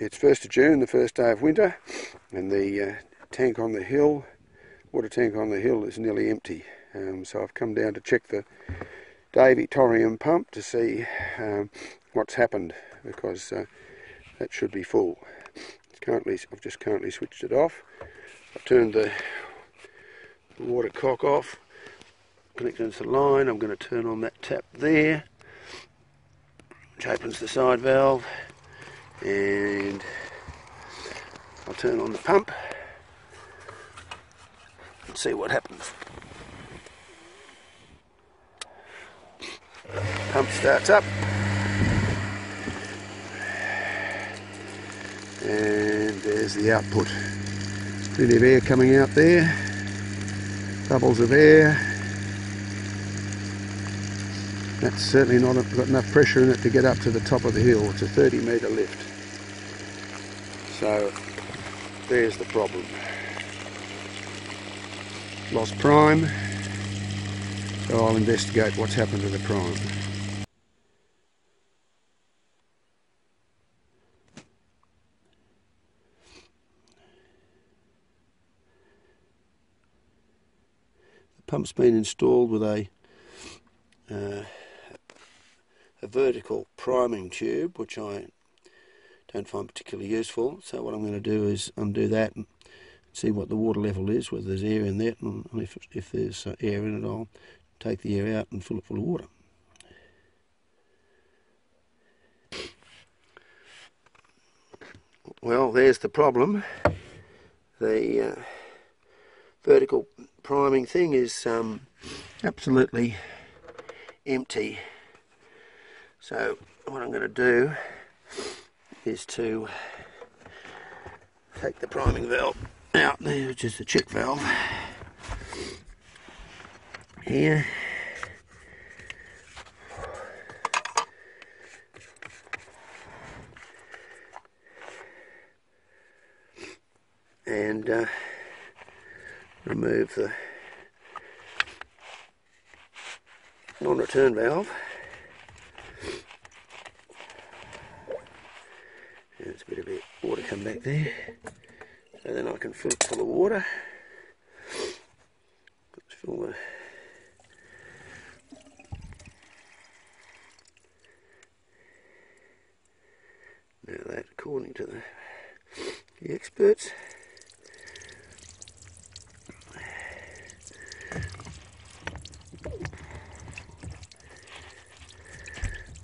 It's 1st of June, the first day of winter, and the tank on the hill, water tank on the hill, is nearly empty. So I've come down to check the Davey Torium pump to see what's happened, because that should be full. I've just currently switched it off. I've turned the water cock off, connected to the line. I'm going to turn on that tap there, which opens the side valve, and I'll turn on the pump and see what happens. Pump starts up, and there's the output. Plenty of air coming out there, bubbles of air. That's certainly not got enough pressure in it to get up to the top of the hill. It's a 30-metre lift. So there's the problem. Lost prime, so I'll investigate what's happened to the prime. The pump's been installed with a vertical priming tube, which I don't find particularly useful. So what I'm going to do is undo that and see what the water level is, whether there's air in that, and if there's air in it, I'll take the air out and fill it full of water. Well, there's the problem. The vertical priming thing is absolutely empty. So what I'm going to do is to take the priming valve out there, which is the check valve here, and remove the non-return valve. There's a bit of water come back there, so then I can fill it full of water. Let's fill the now that, according to the experts,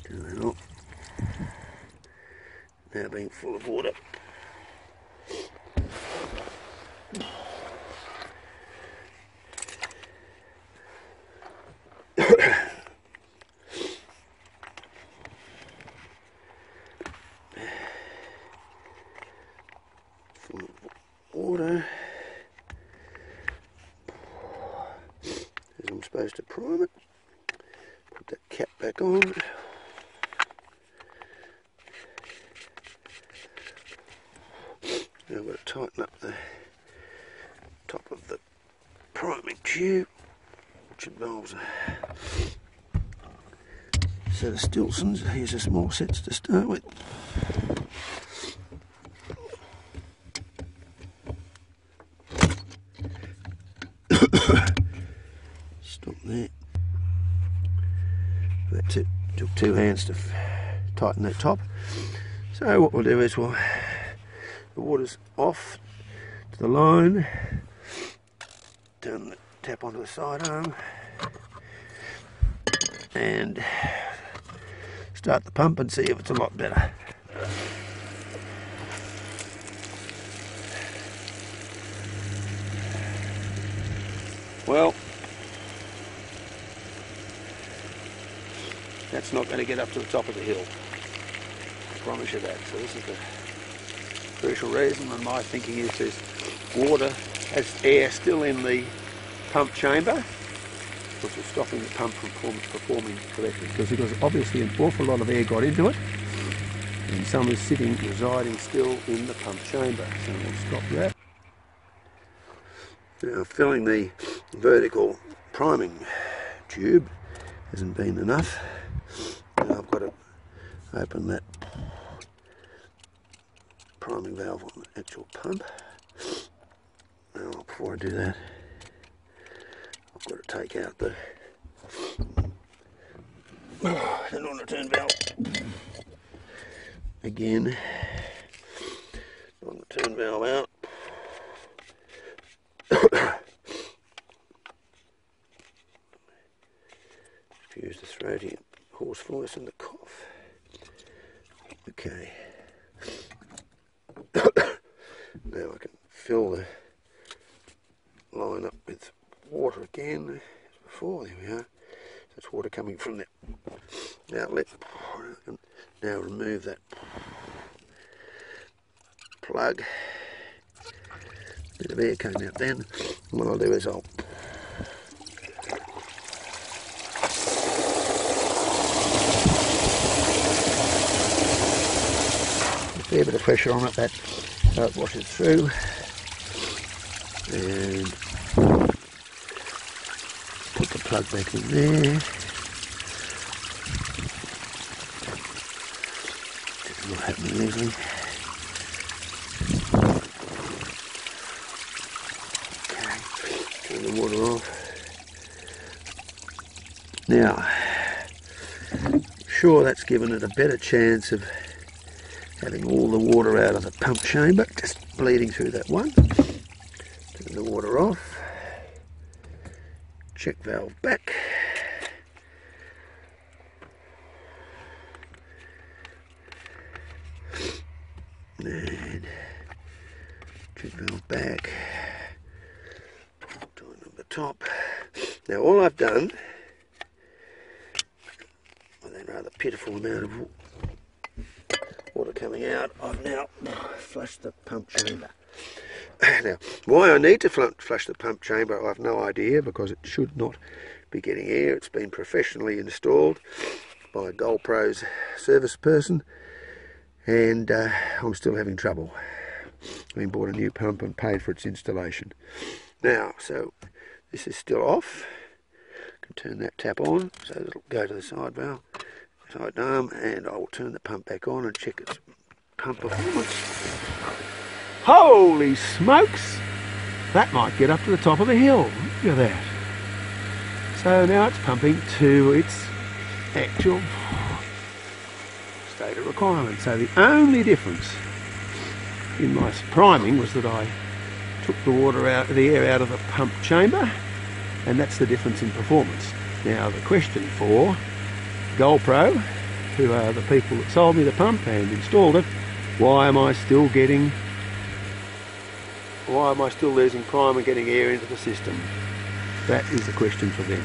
turn that off. Now being full of water. Full of water. As I'm supposed to prime it. Put that cap back on. Now I've got to tighten up the top of the priming tube, which involves a set of Stilsons. Here's a small set to start with. Stop there. That's it. Took 2 hands to tighten that top. So what we'll do is the water's off to the line, turn the tap onto the sidearm, and start the pump and see if it's a lot better. Well, that's not going to get up to the top of the hill, I promise you that. So this is the crucial reason, and my thinking is there's water, has air still in the pump chamber, which is stopping the pump from performing correctly, because there's obviously an awful lot of air got into it, and some is residing still in the pump chamber. So we'll stop that. Now, filling the vertical priming tube hasn't been enough. Now I've got to open that priming valve on the actual pump. Now, before I do that, I've got to take out the non-return valve. Again, non-return valve out. Excuse the throaty hoarse voice and the cough. Okay. Now I can fill the line up with water again as before. There we are. That's water coming from the outlet. Now remove that plug. Bit of air came out then. And what I'll do is I'll a fair bit of pressure on it, that so it washes through, and put the plug back in there. It's not happening easily. Okay, turn the water off. Now, sure, that's given it a better chance of having all the water out of the pump chamber, just bleeding through that one. Turn the water off. Check valve back. And check valve back. Turn on the top. Now all I've done, with that rather pitiful amount of water coming out, I've now flushed the pump chamber. Now, why I need to flush the pump chamber, I have no idea, because it should not be getting air. It's been professionally installed by GoPro's service person, and I'm still having trouble. I bought a new pump and paid for its installation. Now, so this is still off. I can turn that tap on, so it'll go to the side valve. Side arm, and I will turn the pump back on and check its pump performance. Holy smokes! That might get up to the top of the hill. Look at that. So now it's pumping to its actual stated requirement. So the only difference in my priming was that I took the water out, the air out of the pump chamber, and that's the difference in performance. Now the question for GoPro, who are the people that sold me the pump and installed it, why am I still losing prime and getting air into the system? That is a question for them.